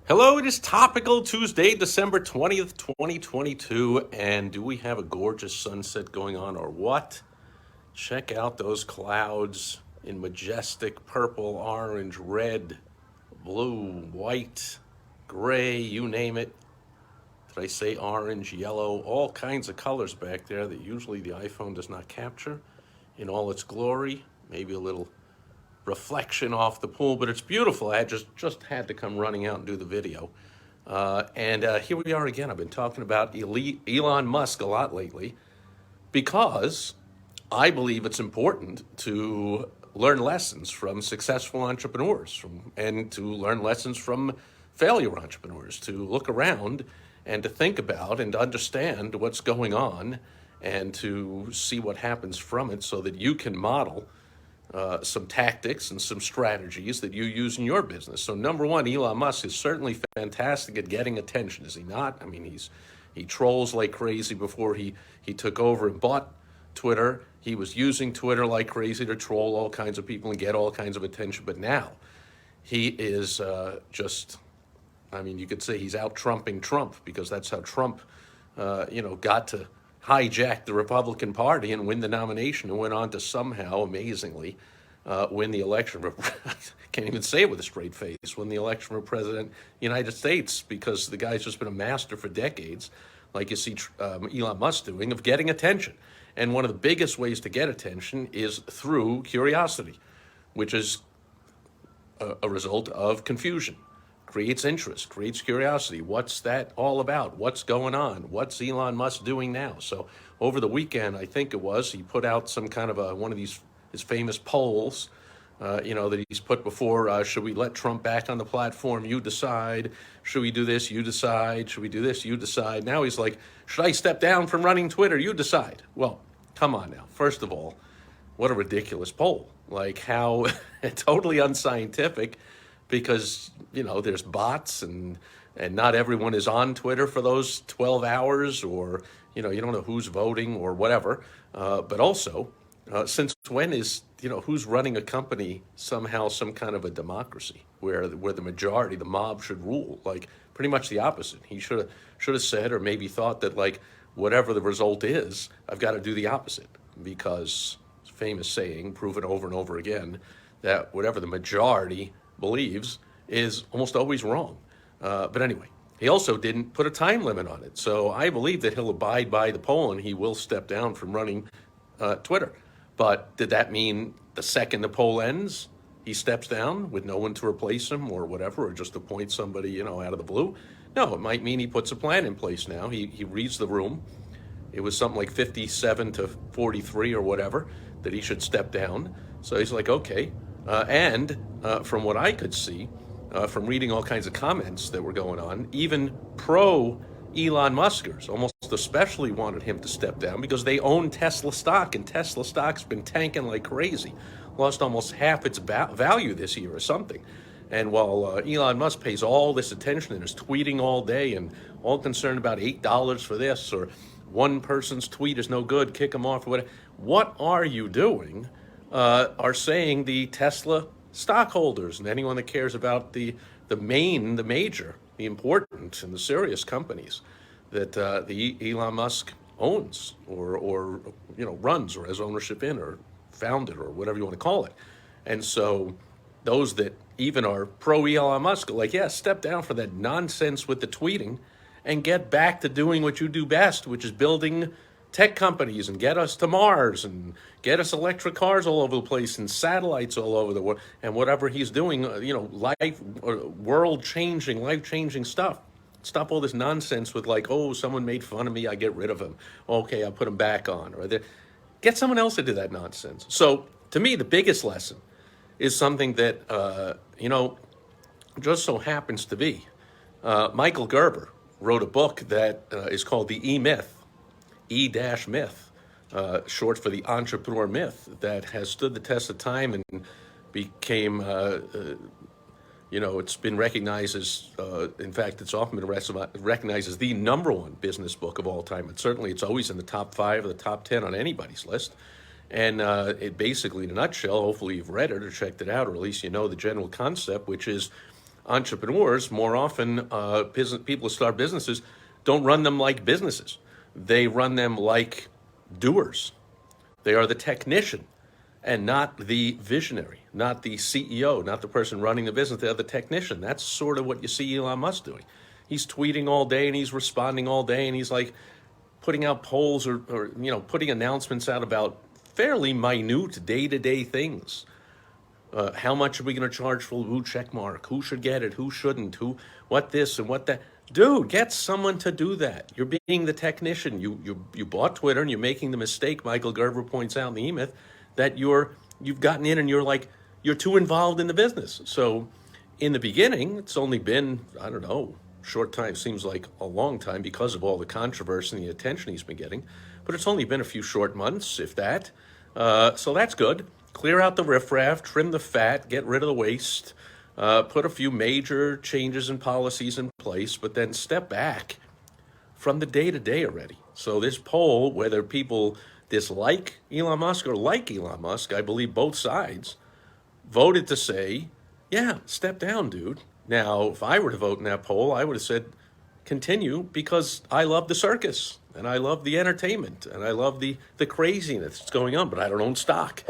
Hello, it is Topical Tuesday, December 20th, 2022. And do we have a gorgeous sunset going on or what? Check out those clouds in majestic purple, orange, red, blue, white, gray, you name it. Did I say orange, yellow, all kinds of colors back there that usually the iPhone does not capture in all its glory. Maybe a little reflection off the pool, but it's beautiful. I just had to come running out and do the video. And here we are again. I've been talking about Elon Musk a lot lately because I believe it's important to learn lessons from successful entrepreneurs and to learn lessons from failure entrepreneurs, to look around and to think about and to understand what's going on and to see what happens from it so that you can model some tactics and some strategies that you use in your business. So number one, Elon Musk is certainly fantastic at getting attention, is he not? I mean, he trolls like crazy before he took over and bought Twitter. He was using Twitter like crazy to troll all kinds of people and get all kinds of attention. But now he is I mean, you could say he's out trumping Trump because that's how Trump, got to hijack the Republican Party and win the nomination and went on to somehow, amazingly, win the election. Can't even say it with a straight face. Win the election for president of the United States because the guy's just been a master for decades, like you see Elon Musk doing, of getting attention. And one of the biggest ways to get attention is through curiosity, which is a result of confusion. Creates interest, creates curiosity. What's that all about? What's going on? What's Elon Musk doing now? So over the weekend, I think it was, he put out some kind of one of his famous polls, that he's put before. Should we let Trump back on the platform? You decide. Should we do this? You decide. Should we do this? You decide. Now he's like, should I step down from running Twitter? You decide. Well, come on now. First of all, what a ridiculous poll. Like how totally unscientific. Because there's bots and not everyone is on Twitter for those 12 hours, or you don't know who's voting or whatever. But also, since when is who's running a company somehow some kind of a democracy where the majority, the mob, should rule? Like pretty much the opposite. He should have said, or maybe thought that, like, whatever the result is, I've got to do the opposite, because it's a famous saying, proven over and over again, that whatever the majority believes is almost always wrong. But anyway, he also didn't put a time limit on it. So I believe that he'll abide by the poll and he will step down from running Twitter. But did that mean the second the poll ends, he steps down with no one to replace him or whatever, or just appoint somebody, out of the blue? No, it might mean he puts a plan in place now. He reads the room. It was something like 57 to 43 or whatever that he should step down. So he's like, okay. And from what I could see, from reading all kinds of comments that were going on, even pro-Elon Muskers almost especially wanted him to step down because they own Tesla stock, and Tesla stock's been tanking like crazy. Lost almost half its value this year or something. And while Elon Musk pays all this attention and is tweeting all day and all concerned about $8 for this, or one person's tweet is no good, kick him off, or whatever, what are you doing? Are saying the Tesla stockholders and anyone that cares about the major, the important and the serious companies that the Elon Musk owns or runs or has ownership in or founded or whatever you want to call it. And so those that even are pro Elon Musk are like, yeah, step down for that nonsense with the tweeting and get back to doing what you do best, which is building tech companies and get us to Mars and get us electric cars all over the place and satellites all over the world and whatever he's doing, world-changing, life-changing stuff. Stop all this nonsense with like, oh, someone made fun of me, I get rid of him. Okay, I'll put him back on. Or get someone else to do that nonsense. So to me, the biggest lesson is something that, just so happens to be. Michael Gerber wrote a book that is called The E-Myth. E-myth, short for the entrepreneur myth, that has stood the test of time and became, it's been recognized as, in fact, it's often been recognized as the number one business book of all time. And certainly it's always in the top 5 or the top 10 on anybody's list. And it basically, in a nutshell, hopefully you've read it or checked it out, or at least you know the general concept, which is entrepreneurs, more often, people who start businesses don't run them like businesses. They run them like doers. They are the technician and not the visionary, not the CEO, not the person running the business. They're the technician. That's sort of what you see Elon Musk doing. He's tweeting all day and he's responding all day and he's like putting out polls or putting announcements out about fairly minute day-to-day things. How much are we going to charge for the blue check mark? Who should get it? Who shouldn't? What this and what that? Dude, get someone to do that. You're being the technician. You bought Twitter and you're making the mistake. Michael Gerber points out in the E-Myth that you've gotten in and you're too involved in the business. So in the beginning, it's only been, I don't know, short time, seems like a long time because of all the controversy and the attention he's been getting, but it's only been a few short months, if that. So that's good. Clear out the riffraff, trim the fat, get rid of the waste, put a few major changes and policies in place, but then step back from the day-to-day already. So this poll, whether people dislike Elon Musk or like Elon Musk, I believe both sides voted to say, yeah, step down, dude. Now, if I were to vote in that poll, I would have said, continue, because I love the circus, and I love the entertainment, and I love the craziness that's going on, but I don't own stock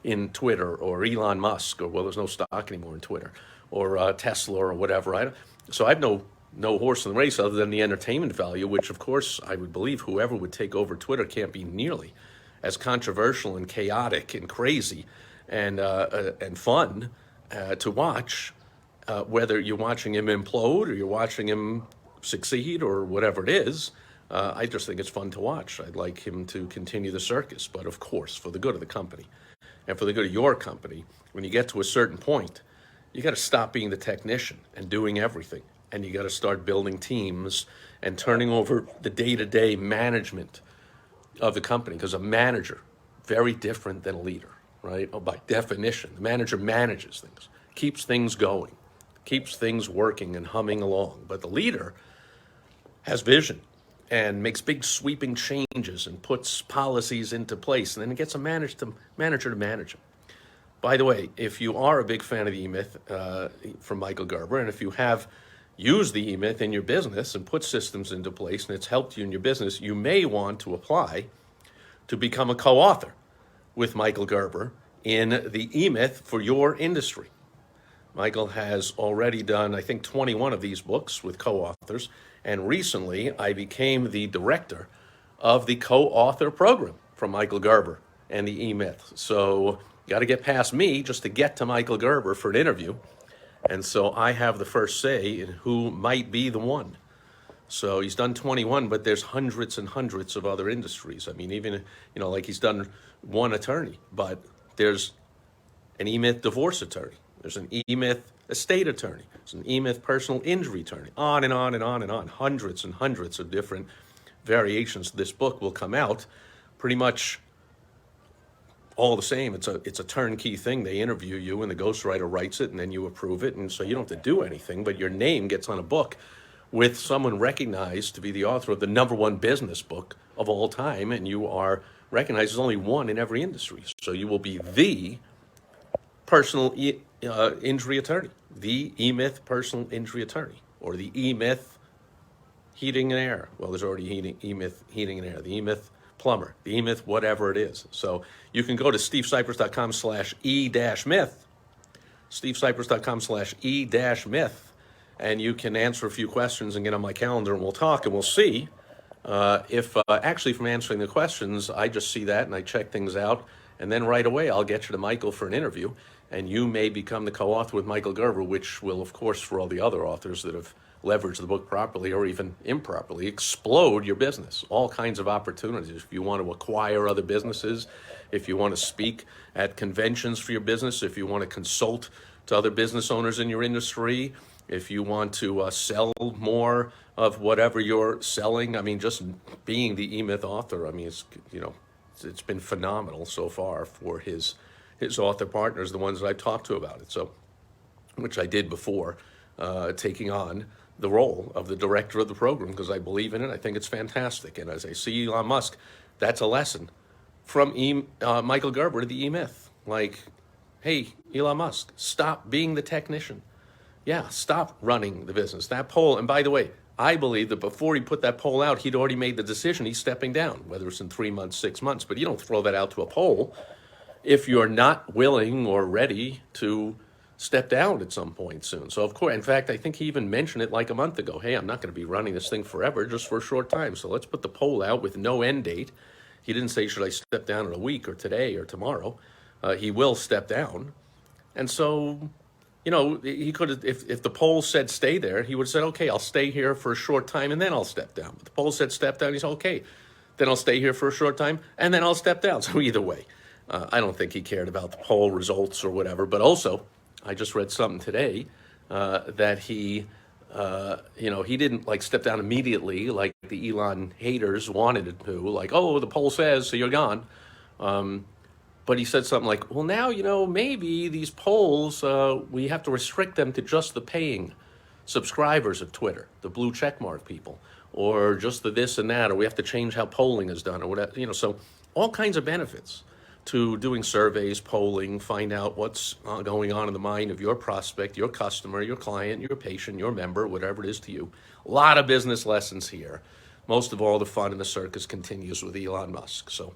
in Twitter or Elon Musk, or, well, there's no stock anymore in Twitter, or Tesla or whatever. So I have no horse in the race other than the entertainment value, which, of course, I would believe whoever would take over Twitter can't be nearly as controversial and chaotic and crazy and fun to watch, whether you're watching him implode or you're watching him succeed or whatever it is. I just think it's fun to watch. I'd like him to continue the circus, but of course, for the good of the company and for the good of your company, when you get to a certain point, you got to stop being the technician and doing everything, and you got to start building teams and turning over the day-to-day management of the company, because a manager, very different than a leader, right? Oh, by definition, the manager manages things, keeps things going, keeps things working and humming along, but the leader has vision and makes big sweeping changes and puts policies into place, and then it gets a manager to manage them. By the way, if you are a big fan of the E-Myth from Michael Gerber, and if you have used the E-Myth in your business and put systems into place and it's helped you in your business, you may want to apply to become a co-author with Michael Gerber in the E-Myth for your industry. Michael has already done, I think, 21 of these books with co-authors, and recently I became the director of the co-author program from Michael Gerber and the E-Myth. So got to get past me just to get to Michael Gerber for an interview, and so I have the first say in who might be the one. So he's done 21, but there's hundreds and hundreds of other industries. I mean, even, like he's done one attorney, but there's an E-Myth divorce attorney. There's an E-Myth estate attorney. There's an E-Myth personal injury attorney. On and on and on and on. Hundreds and hundreds of different variations. This book will come out pretty much all the same. It's a turnkey thing. They interview you and the ghostwriter writes it and then you approve it. And so you don't have to do anything, but your name gets on a book with someone recognized to be the author of the #1 business book of all time. And you are recognized as only one in every industry. So you will be the personal injury attorney, the E-Myth personal injury attorney, or the E-Myth heating and air. Well, there's already E-Myth heating and air, the E-Myth plumber, the E-Myth whatever it is. So you can go to stevesipress.com/e-myth, stevesipress.com/e-myth, and you can answer a few questions and get on my calendar and we'll talk and we'll see if actually from answering the questions, I just see that and I check things out, and then right away I'll get you to Michael for an interview, and you may become the co-author with Michael Gerber, which will, of course, for all the other authors that have leveraged the book properly or even improperly, explode your business. All kinds of opportunities. If you want to acquire other businesses, if you want to speak at conventions for your business, if you want to consult to other business owners in your industry, if you want to sell more of whatever you're selling, I mean, just being the E-Myth author, I mean, it's been phenomenal so far for his author partners, the ones that I've talked to about it. So, which I did before taking on the role of the director of the program, because I believe in it. I think it's fantastic. And as I see Elon Musk, that's a lesson from Michael Gerber to the E-Myth. Like, hey, Elon Musk, stop being the technician yeah, stop running the business. That poll, and by the way, I believe that before he put that poll out, he'd already made the decision he's stepping down, whether it's in 3 months, 6 months. But you don't throw that out to a poll if you're not willing or ready to step down at some point soon. So, of course, in fact, I think he even mentioned it like a month ago. Hey, I'm not going to be running this thing forever, just for a short time. So let's put the poll out with no end date. He didn't say, should I step down in a week or today or tomorrow? He will step down. And so, he could have, if the poll said stay there, he would have said, okay, I'll stay here for a short time and then I'll step down. But the poll said step down. He said, okay, then I'll stay here for a short time and then I'll step down. So either way, I don't think he cared about the poll results or whatever. But also, I just read something today that he didn't like step down immediately like the Elon haters wanted it to, like, oh, the poll says, so you're gone. But he said something like, well, now, maybe these polls, we have to restrict them to just the paying subscribers of Twitter, the blue checkmark people, or just the this and that, or we have to change how polling is done or whatever, so all kinds of benefits to doing surveys, polling, find out what's going on in the mind of your prospect, your customer, your client, your patient, your member, whatever it is to you. A lot of business lessons here. Most of all, the fun and the circus continues with Elon Musk. So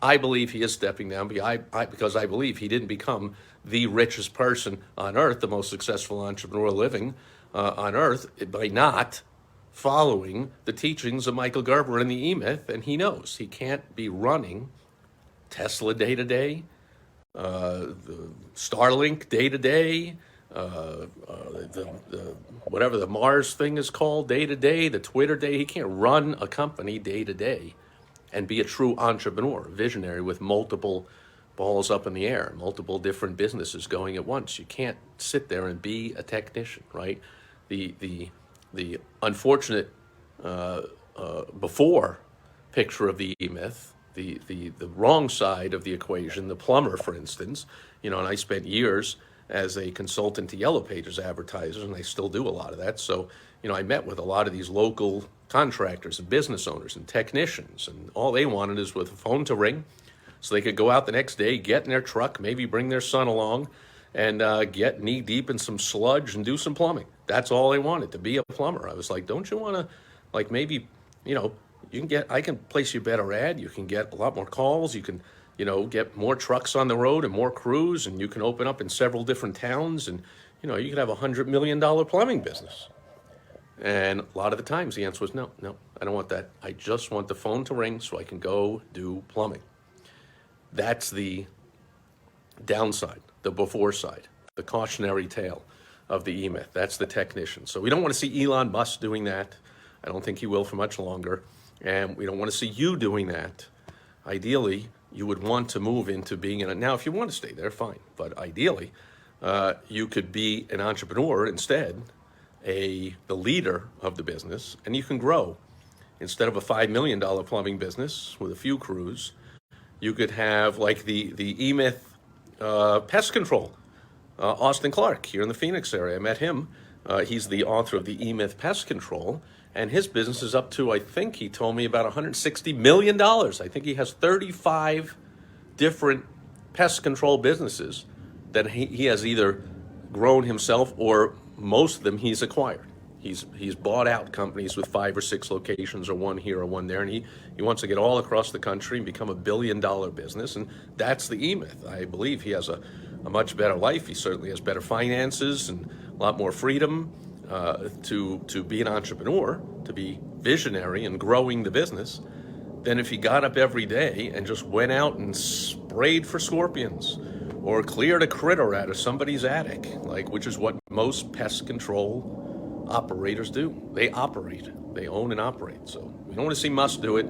I believe he is stepping down because I believe he didn't become the richest person on earth, the most successful entrepreneur living on earth, by not following the teachings of Michael Gerber and the E-Myth, and he knows he can't be running Tesla day to day, the Starlink day to day, the whatever the Mars thing is called day to day, the Twitter day. He can't run a company day to day and be a true entrepreneur, visionary with multiple balls up in the air, multiple different businesses going at once. You can't sit there and be a technician, right? The unfortunate before picture of the E-Myth, the wrong side of the equation, the plumber, for instance, and I spent years as a consultant to Yellow Pages advertisers, and I still do a lot of that. So, I met with a lot of these local contractors and business owners and technicians, and all they wanted is with a phone to ring so they could go out the next day, get in their truck, maybe bring their son along, and get knee deep in some sludge and do some plumbing. That's all they wanted, to be a plumber. I was like, don't you want to, like, maybe, I can place you a better ad. You can get a lot more calls. You can, get more trucks on the road and more crews, and you can open up in several different towns, and, you can have $100 million plumbing business. And a lot of the times the answer was, no, I don't want that. I just want the phone to ring so I can go do plumbing. That's the downside, the before side, the cautionary tale of the E-Myth. That's the technician. So we don't want to see Elon Musk doing that. I don't think he will for much longer. And we don't want to see you doing that. Ideally, you would want to move into being now, if you want to stay there, fine. But ideally, you could be an entrepreneur instead, the leader of the business, and you can grow. Instead of a $5 million plumbing business with a few crews, you could have like the E-Myth pest control. Austin Clark here in the Phoenix area. I met him. He's the author of the E-Myth Pest Control, and his business is up to, I think he told me, about $160 million. I think he has 35 different pest control businesses that he has either grown himself or most of them he's acquired. He's bought out companies with 5 or 6 locations, or one here or one there, and he wants to get all across the country and become a billion-dollar business, and that's the E-Myth. I believe he has a much better life. He certainly has better finances and a lot more freedom to be an entrepreneur, to be visionary and growing the business, than if he got up every day and just went out and sprayed for scorpions or cleared a critter out of somebody's attic, which is what most pest control operators do. They own and operate. So we don't want to see Musk do it,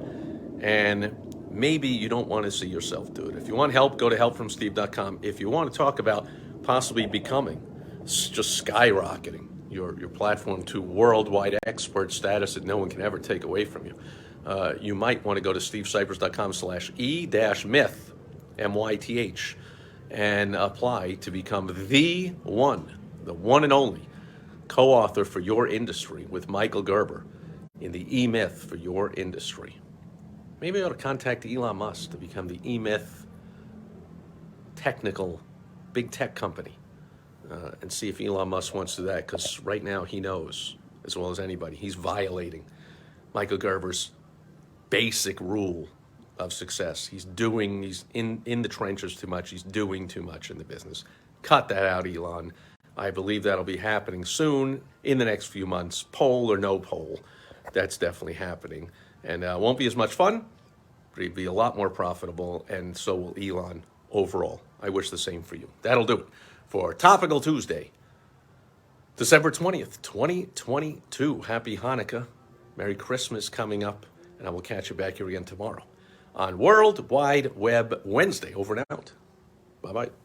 and maybe you don't want to see yourself do it. If you want help, go to helpfromsteve.com. If you want to talk about possibly becoming, just skyrocketing your platform to worldwide expert status that no one can ever take away from you, you might want to go to stevesipress.com/e-myth, MYTH, and apply to become the one and only co-author for your industry with Michael Gerber in the E-Myth for your industry. Maybe I ought to contact Elon Musk to become the E-Myth technical big tech company and see if Elon Musk wants to do that, because right now he knows as well as anybody he's violating Michael Gerber's basic rule of success. He's in the trenches too much. He's doing too much in the business. Cut that out, Elon. I believe that'll be happening soon in the next few months. Poll or no poll, that's definitely happening. And won't be as much fun, but it'll be a lot more profitable, and so will Elon overall. I wish the same for you. That'll do it for Topical Tuesday, December 20th, 2022. Happy Hanukkah. Merry Christmas coming up, and I will catch you back here again tomorrow on World Wide Web Wednesday. Over and out. Bye-bye.